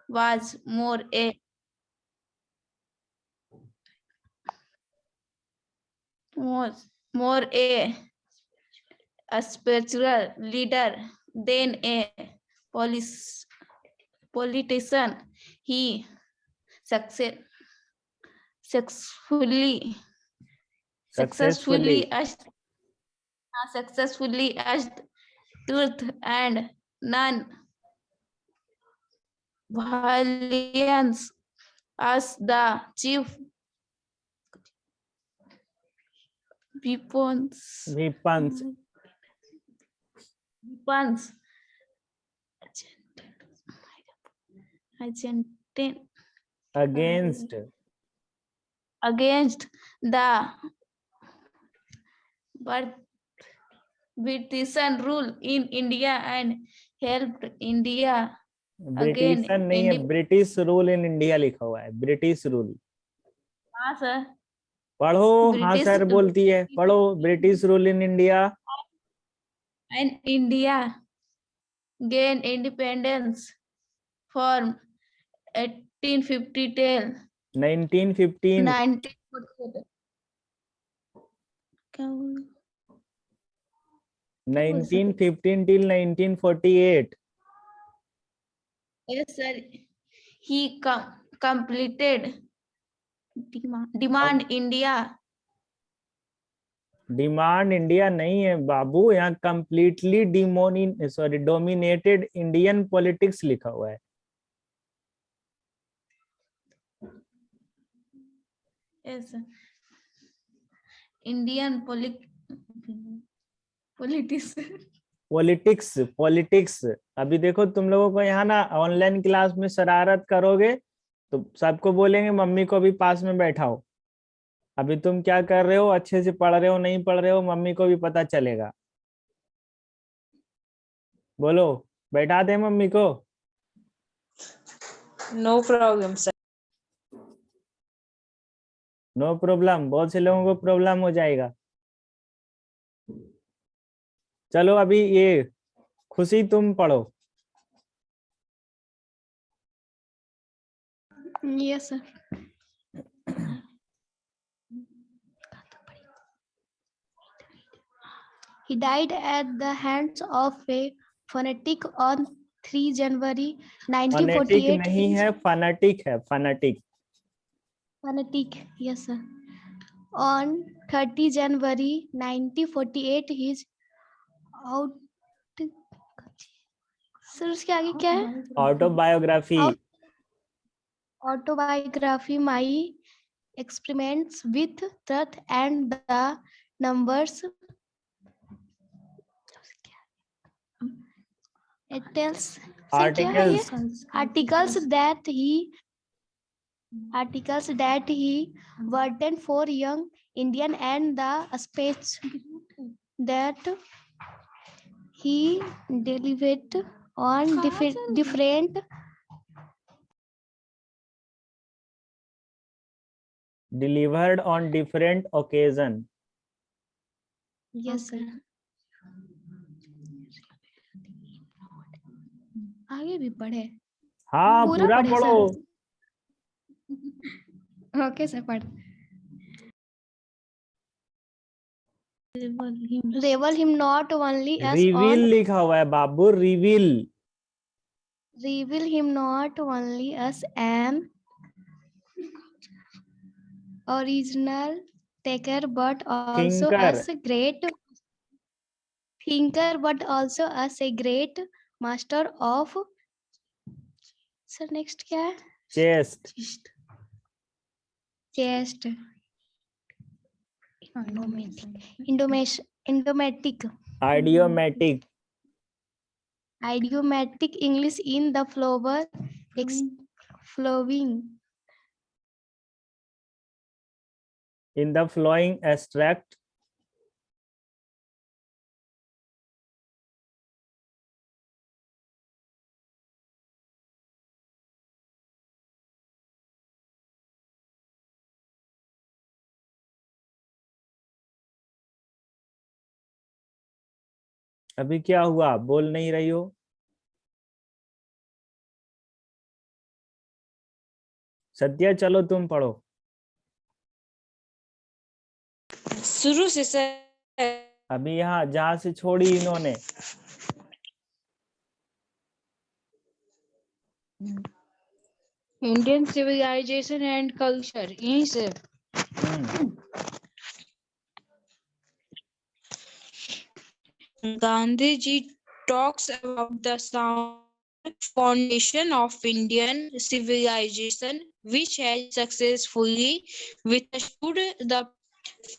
was more a spiritual leader than a police, politician. He success, successfully Successfully. successfully asked truth and non-violence as the chief weapons Weapons against against the British rule in India and helped India again ब्रिटिशन नहीं है, British rule in India लिखा हुआ है, British rule. हाँ sir, पढ़ो। हाँ British sir बोलती है, पढ़ो। British rule in India and India gained independence from 1850 till 1915 1948. 1915 till 1948। Yes, sir. He completed demand India. Demand India नहीं है बाबू, यहाँ कंप्लीटली डोमिनेटेड इंडियन पॉलिटिक्स लिखा हुआ है। Yes, sir. Indian politics. Politics politics. अभी देखो तुम लोगों को यहाँ ना ऑनलाइन क्लास में शरारत करोगे तो सबको बोलेंगे मम्मी को भी पास में बैठाओ। अभी तुम क्या कर रहे हो, अच्छे से पढ़ रहे हो नहीं पढ़ रहे हो, मम्मी को भी पता चलेगा। बोलो, बैठा दे मम्मी को। No problem sir. No problem, बहुत से लोगों को प्रॉब्लम हो जाएगा। चलो अभी ये खुशी तुम पढ़ो। Yes, sir. He died at the hands of a fanatic on 3 January phonetic 1948. नहीं है, फनेटिक है, phonetic. Fanatic, yes, sir. On 30 January 1948, his out. Sir उसके आगे क्या है? Autobiography. Autobiography, my experiments with truth and the numbers. It tells Articles. articles that he written for young Indian and the speech that he delivered on different Delivered on different occasion। yes sir. आगे भी पढ़े। हाँ पूरा पढ़ो। Okay sir पढ़। Reveal him not only as reveal लिखा हुआ है बाबू, reveal. reveal him not only as an original taker but also Thinker. as a great thinker but also as a great master of sir next क्या है? Chest. Chest. Idiomatic. Idiomatic. Idiomatic English in the flowing. In the flowing abstract। अभी क्या हुआ, बोल नहीं रही हो? सत्या चलो तुम पढ़ो। शुरू से सर। अभी यहाँ जहाँ से छोड़ी इन्होंने। इंडियन सिविलाइजेशन एंड कल्चर, यहीं से। Gandhi ji talks about the sound foundation of Indian civilization, which has successfully withstood the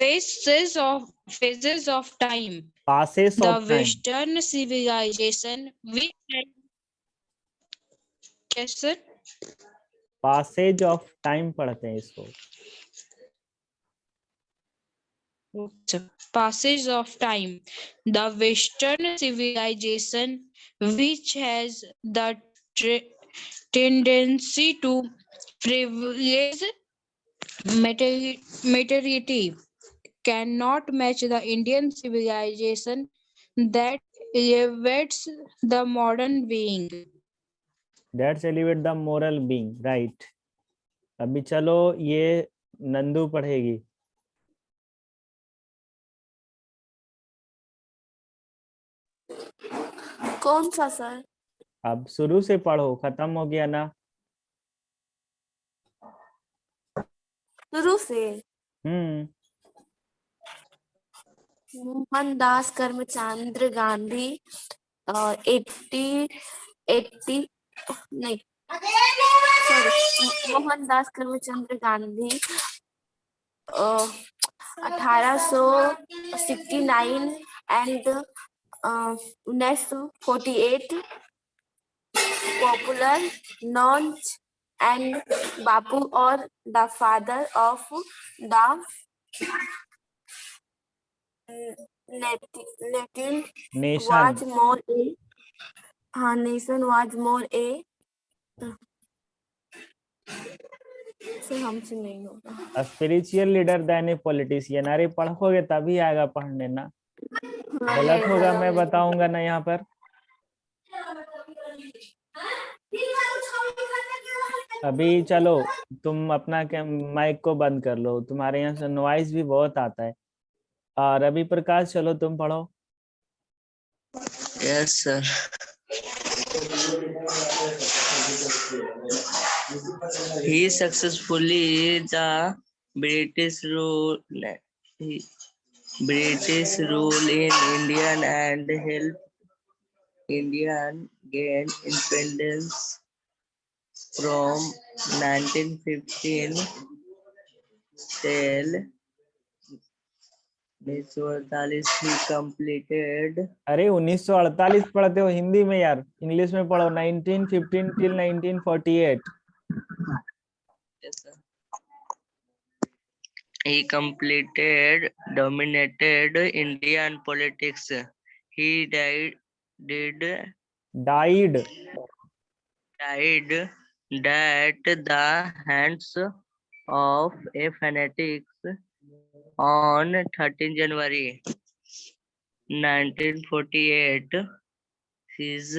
phases of time. Passes The of time. Western civilization, which yes, sir? Passage of time पढ़ते हैं इसको। Passage of time. The Western civilization, which has the tendency to privilege materiality, cannot match the Indian civilization that elevates the modern being. That's elevate the moral being, right? अभी चलो ये नंदू पढ़ेगी। कौन सा sir? अब शुरू से पढ़ो, खत्म हो गया ना। शुरू से। मोहनदास करमचंद गांधी 80 नहीं sorry Mohandas Karamchand Gandhi 1869 and 1948 popular known and Bapu और the father of the nation was more a nation was more a से हमसे नहीं होगा। Spiritual leader than a politician. अरे पढ़ोगे तभी आएगा पढ़ने ना। गलत होगा मैं बताऊंगा ना यहाँ पर। अभी चलो तुम अपना माइक को बंद कर लो, तुम्हारे यहाँ से नॉइज भी बहुत आता है। और रवि प्रकाश चलो तुम पढ़ो। Yes sir. He successfully the British rule in India and helped India gain independence from 1915 till 1948 he completed। अरे 1948 पढ़ते हो हिंदी में यार, इंग्लिश में पढ़ो। 1915 till 1948। Yes, sir. He completed dominated Indian politics. He died at the hands of a fanatics on 13 January 1948. His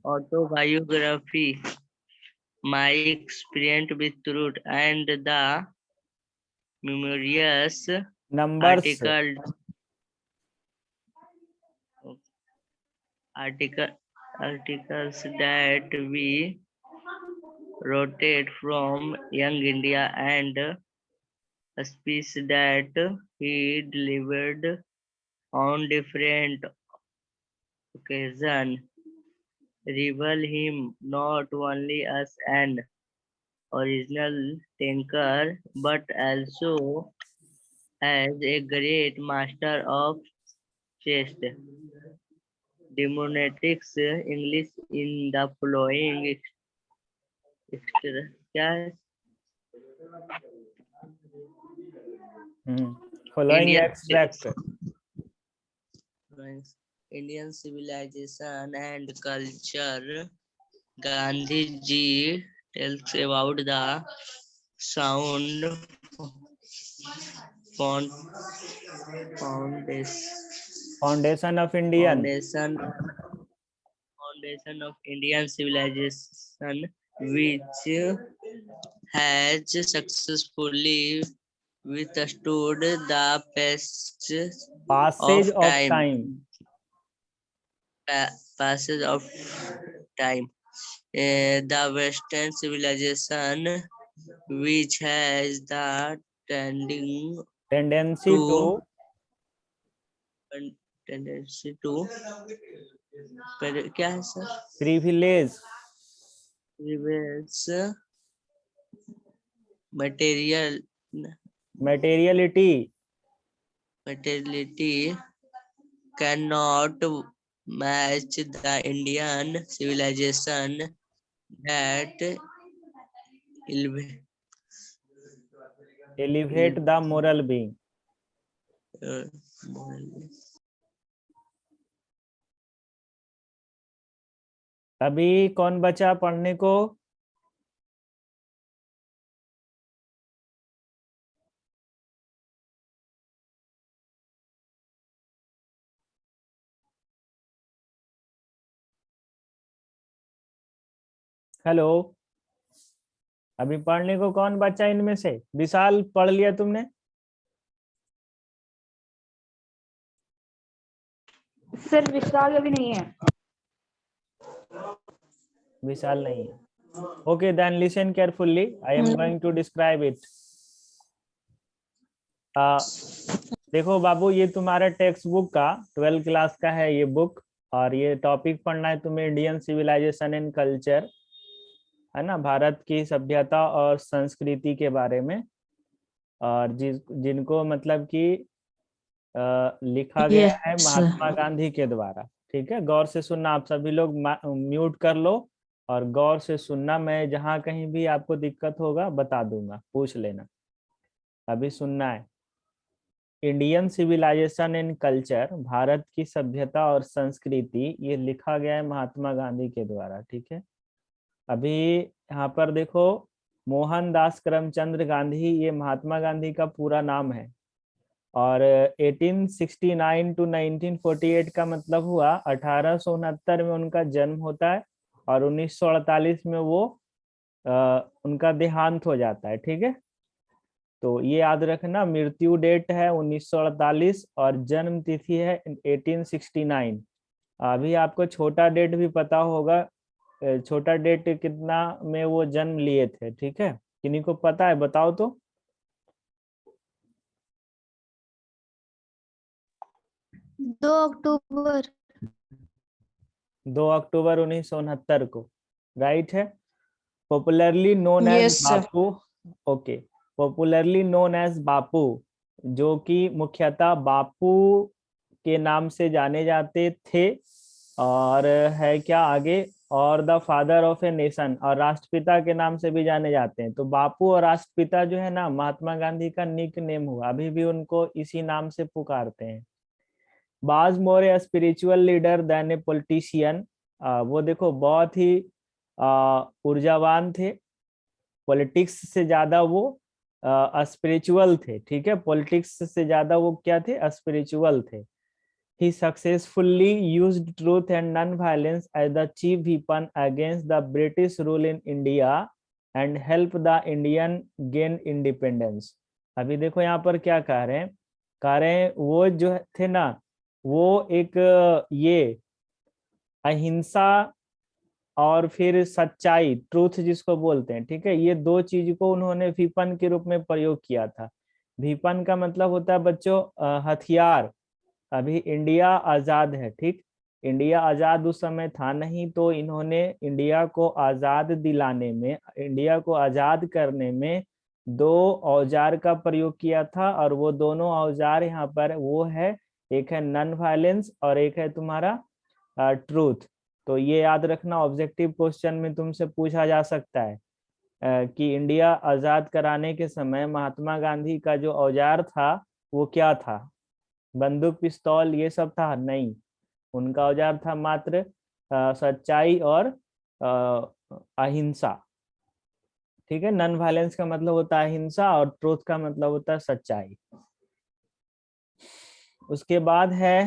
autobiography, My Experience with Truth, and the memorious numbers articles that we rotate from Young India and a speech that he delivered on different occasions reveal him not only as an original thinker but also as a great master of chess demonetics English in the following क्या है? following extract। Indian civilization and culture. Gandhi ji tells about the sound foundation of Indian civilization, which has successfully withstood the passage of time time. passage of time. The Western civilization, which has the Tendency to tendency to क्या है sir? privilege Prevails material materiality materiality cannot match the Indian civilization that elevate the moral being. अभी कौन बचा पढ़ने को? Hello, अभी पढ़ने को कौन बचा इनमें से? विशाल, पढ़ लिया तुमने? सर विशाल अभी नहीं है। विशाल नहीं है। Okay, then listen carefully. I am going to describe it. देखो बाबू, ये तुम्हारा टेक्स्ट बुक का 12th क्लास का है ये बुक, और ये टॉपिक पढ़ना है तुम्हें इंडियन सिविलाइजेशन एंड कल्चर, है ना, भारत की सभ्यता और संस्कृति के बारे में, और जिनको मतलब कि लिखा गया है महात्मा गांधी के द्वारा। ठीक है, गौर से सुनना आप सभी लोग, म्यूट कर लो और गौर से सुनना। मैं जहां कहीं भी आपको दिक्कत होगा बता दूंगा, पूछ लेना। अभी सुनना है। Indian civilization and culture, Bharat की सभ्यता और संस्कृति, ये लिखा गया है महात्मा गांधी के द्वारा। ठीक है, अभी यहाँ पर देखो, मोहनदास करमचंद गांधी, ये महात्मा गांधी का पूरा नाम है, और 1869 टू 1948 का मतलब हुआ 1869 में उनका जन्म होता है, और 1948 में वो उनका देहांत हो जाता है। ठीक है, तो ये याद रखना, मृत्यु डेट है 1948 और जन्म तिथि है 1869। अभी आपको छोटा डेट भी पता होगा, छोटा डेट कितना में वो जन्म लिए थे। ठीक है, किन्हीं को पता है, बताओ तो। 2 अक्टूबर 2 अक्टूबर 1969 को, राइट है। Popularly known as Yes, sir. Bapu. Okay, popularly known as Bapu, जो कि मुख्यतः बापू के नाम से जाने जाते थे, और है क्या आगे, और the father of a nation, और राष्ट्रपिता के नाम से भी जाने जाते हैं। तो बापू और राष्ट्रपिता जो है ना, महात्मा गांधी का निक नेम हुआ, अभी भी उनको इसी नाम से पुकारते हैं। Was more a spiritual leader than a politician, वो देखो बहुत ही ऊर्जावान थे, पॉलिटिक्स से ज्यादा वो स्पिरिचुअल थे। ठीक है, पॉलिटिक्स से ज्यादा वो क्या थे, स्पिरिचुअल थे। He successfully used truth and non-violence as the chief weapon against the British rule in India and helped the Indian gain independence. अभी देखो यहाँ पर क्या कह रहे हैं, वो जो थे ना, वो एक ये अहिंसा और फिर सच्चाई, ट्रूथ जिसको बोलते हैं, ठीक है, ये दो चीज को उन्होंने विपन के रूप में प्रयोग किया था। विपन का मतलब होता है बच्चों हथियार। अभी इंडिया आजाद है, ठीक, इंडिया आजाद उस समय था नहीं, तो इन्होंने इंडिया को आजाद दिलाने में, इंडिया को आजाद करने में दो औजार का प्रयोग किया था, और वो दोनों औजार यहाँ पर वो है, एक है नॉन वायलेंस और एक है तुम्हारा ट्रूथ। तो ये याद रखना, ऑब्जेक्टिव क्वेश्चन में तुमसे पूछा जा सकता है कि इंडिया आजाद कराने के समय महात्मा गांधी का जो औजार था वो क्या था, बंदूक पिस्तौल ये सब था? नहीं, उनका औजार था मात्र सच्चाई और अहिंसा। ठीक है, नॉन वायलेंस का मतलब होता है अहिंसा और ट्रूथ का मतलब होता है सच्चाई। उसके बाद है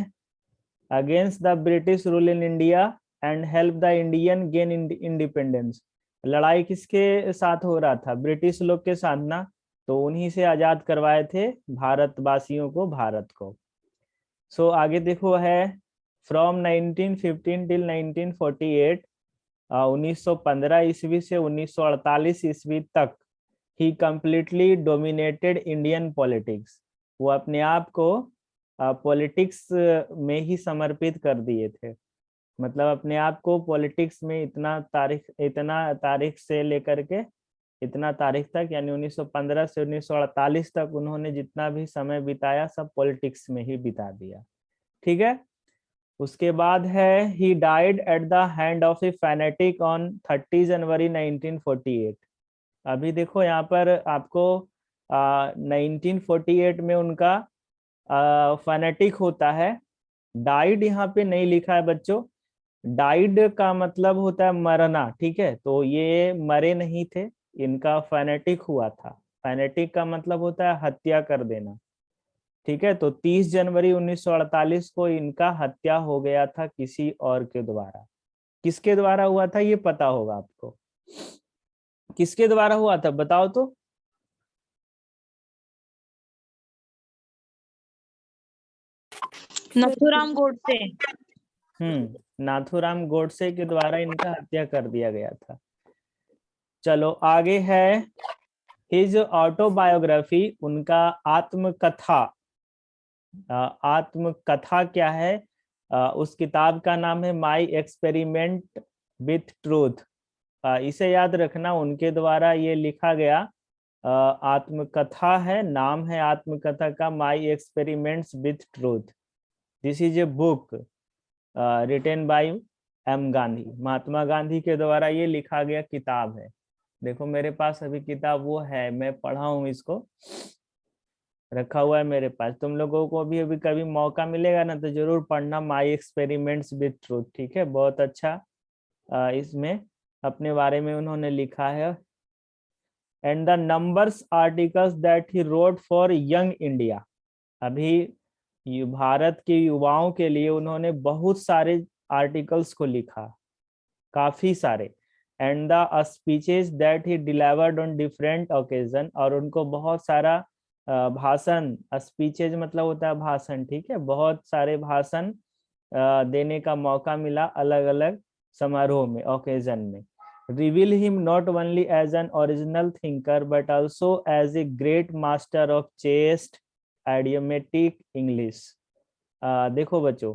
against the British rule in India and help the Indian gain independence. लड़ाई किसके साथ हो रहा था? ब्रिटिश लोग के साथ ना, तो उन्हीं से आजाद करवाए थे भारतवासियों को, भारत को। सो आगे देखो है फ्रॉम 1915 टिल 1948, 1915 ईस्वी से 1948 ईस्वी तक ही कंप्लीटली डोमिनेटेड इंडियन पॉलिटिक्स। वो अपने आप को पॉलिटिक्स में ही समर्पित कर दिए थे, मतलब अपने आप को पॉलिटिक्स में इतना तारीख से लेकर के इतना तारीख तक, यानी 1915 से 1948 तक उन्होंने जितना भी समय बिताया सब पॉलिटिक्स में ही बिता दिया। ठीक है। उसके बाद है he died at the hand of A fanatic on 30 जनवरी 1948। अभी देखो यहाँ पर आपको 1948 में उनका फैनेटिक होता है। डाइड यहाँ पे नहीं लिखा है बच्चों, डाइड का मतलब होता है मरना, ठीक है, तो ये मरे नहीं थे, इनका फैनेटिक हुआ था। फैनेटिक का मतलब होता है हत्या कर देना, ठीक है। तो 30 जनवरी 1948 को इनका हत्या हो गया था किसी और के द्वारा। किसके द्वारा हुआ था ये पता होगा आपको, किसके द्वारा हुआ था बताओ तो। नथुराम गोडसे। नाथूराम गोडसे के द्वारा इनका हत्या कर दिया गया था। चलो आगे है हिज ऑटोबायोग्राफी, उनका आत्मकथा। आत्मकथा क्या है? उस किताब का नाम है माई एक्सपेरिमेंट विथ ट्रूथ। इसे याद रखना, उनके द्वारा ये लिखा गया आत्मकथा है, नाम है आत्मकथा का my experiments with truth. This is a book written by M Gandhi, Mahatma Gandhi के द्वारा ये लिखा गया किताब है। देखो मेरे पास अभी किताब वो है, मैं पढ़ा हूँ, इसको रखा हुआ है मेरे पास। तुम लोगों को भी अभी कभी मौका मिलेगा ना तो जरूर पढ़ना माई एक्सपेरिमेंट्स विथ ट्रूथ, ठीक है, बहुत अच्छा इसमें अपने बारे में उन्होंने लिखा है। And the numbers articles that he wrote for young India, अभी भारत के युवाओं के लिए उन्होंने बहुत सारे आर्टिकल्स को लिखा, काफी सारे। And the speeches that he delivered on different occasion, और उनको बहुत सारा भाषण, स्पीचेज मतलब होता है भाषण, ठीक है, बहुत सारे भाषण देने का मौका मिला अलग अलग समारोह में, ओकेजन में। Reveal him not only as an original thinker but also as a great master of chaste idiomatic English. देखो बच्चों,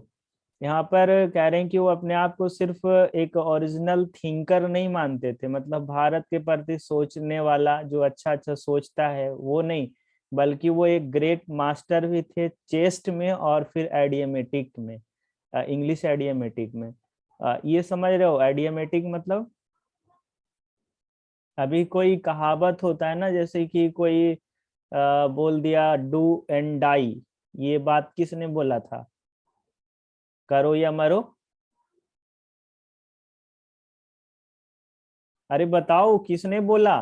यहाँ पर कह रहे हैं कि वो अपने आप को सिर्फ एक ओरिजिनल थिंकर नहीं मानते थे, मतलब भारत के प्रति सोचने वाला, जो अच्छा अच्छा सोचता है वो नहीं, बल्कि वो एक ग्रेट मास्टर भी थे चेस्ट में और फिर आइडियोमेटिक में, इंग्लिश आइडियोमेटिक में। ये समझ रहे हो आइडियोमेटिक मतलब? अभी कोई कहावत होता है ना, जैसे कि कोई बोल दिया डू एंड डाई, ये बात किसने बोला था? करो या मरो। अरे बताओ किसने बोला?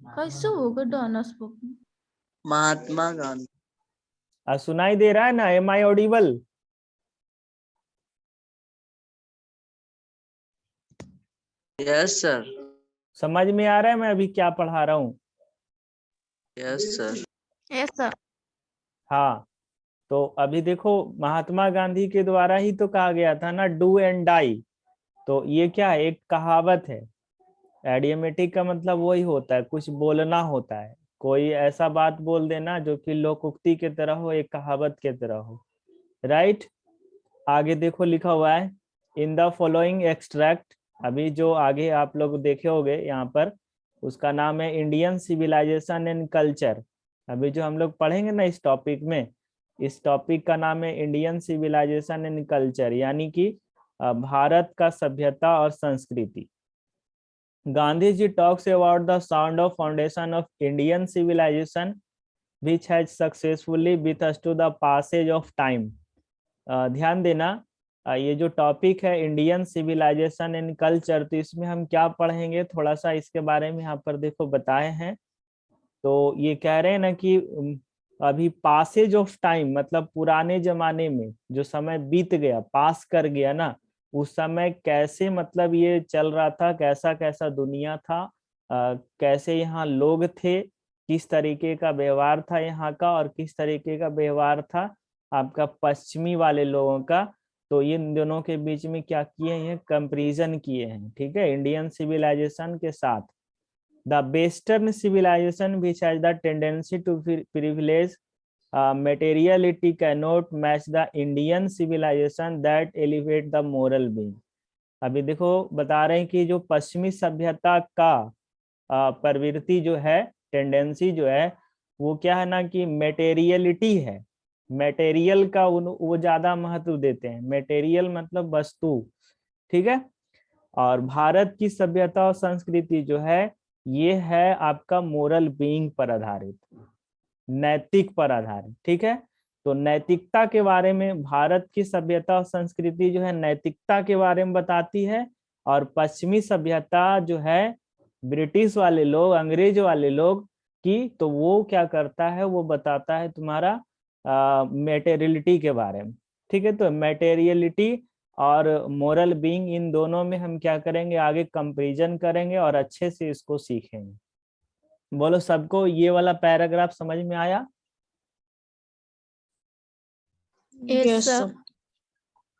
कैसे होगा डॉनस बुक? महात्मा गांधी। सुनाई दे रहा है ना? Am I audible? Yes sir. समझ में आ रहा है मैं अभी क्या पढ़ा रहा हूँ? Yes sir. Yes sir. हाँ, तो अभी देखो महात्मा गांधी के द्वारा ही तो कहा गया था ना डू एंड डाई, तो ये क्या है? एक कहावत है। आइडियोमेटिक का मतलब वही होता है, कुछ बोलना होता है, कोई ऐसा बात बोल देना जो कि लोकोक्ति के तरह हो, एक कहावत के तरह हो, राइट। आगे देखो लिखा हुआ है इन द फॉलोइंग एक्सट्रैक्ट, अभी जो आगे आप लोग देखे होंगे यहाँ पर, उसका नाम है इंडियन सिविलाइजेशन एंड कल्चर। अभी जो हम लोग पढ़ेंगे ना इस टॉपिक में, इस टॉपिक का नाम है इंडियन सिविलाइजेशन एंड कल्चर, यानी कि भारत का सभ्यता और संस्कृति। Gandhi ji talks about the sound of foundation of Indian civilisation which has successfully withstood the passage of time। ध्यान देना, ये जो टॉपिक है इंडियन सिविलाइजेशन एंड कल्चर, तो इसमें हम क्या पढ़ेंगे, थोड़ा सा इसके बारे में यहाँ पर देखो बताए हैं। तो ये कह रहे हैं ना कि अभी पासेज ऑफ टाइम मतलब पुराने जमाने में जो समय बीत गया, पास कर गया ना, उस समय कैसे मतलब ये चल रहा था, कैसा कैसा दुनिया था, कैसे यहाँ लोग थे, किस तरीके का व्यवहार था यहाँ का और किस तरीके का व्यवहार था आपका पश्चिमी वाले लोगों का। तो ये इन दोनों के बीच में क्या किए हैं, कंपैरिजन किए हैं, ठीक है, इंडियन सिविलाइजेशन के साथ। The western civilization which has the tendency to privilege materiality cannot match the Indian civilization that elevate the moral being। अभी देखो बता रहे हैं कि जो पश्चिमी सभ्यता का प्रवृत्ति जो है, टेंडेंसी जो है, वो क्या है ना कि मेटेरियलिटी है, मेटेरियल का वो ज्यादा महत्व देते हैं, मेटेरियल मतलब वस्तु, ठीक है। और भारत की सभ्यता और संस्कृति जो है ये है आपका मोरल बीइंग पर आधारित, नैतिक पर आधारित, ठीक है। तो नैतिकता के बारे में भारत की सभ्यता और संस्कृति जो है नैतिकता के बारे में बताती है, और पश्चिमी सभ्यता जो है ब्रिटिश वाले लोग, अंग्रेज वाले लोग की, तो वो क्या करता है, वो बताता है तुम्हारा मेटेरियलिटी के बारे में, ठीक है। तो मेटेरियलिटी और मोरल बीइंग, इन दोनों में हम क्या करेंगे, आगे कंपैरिजन करेंगे और अच्छे से इसको सीखेंगे। बोलो सबको ये वाला पैराग्राफ समझ में आया? Yes, sir.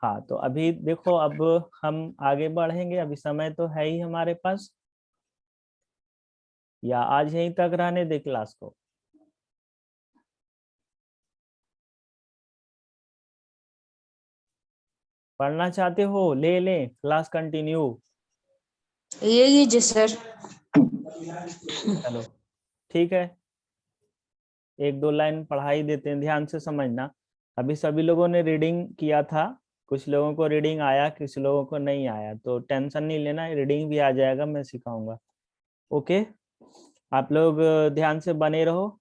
हाँ, तो अभी देखो अब हम आगे बढ़ेंगे, अभी समय तो है ही हमारे पास, या आज यहीं तक रहने दे क्लास को? पढ़ना चाहते हो ले लें, क्लास कंटिन्यू? ले लीजिए सर। चलो ठीक है, एक दो लाइन पढ़ाई देते हैं, ध्यान से समझना। अभी सभी लोगों ने रीडिंग किया था, कुछ लोगों को रीडिंग आया, किसी लोगों को नहीं आया, तो टेंशन नहीं लेना, रीडिंग भी आ जाएगा, मैं सिखाऊंगा। ओके, आप लोग ध्यान से बने रहो।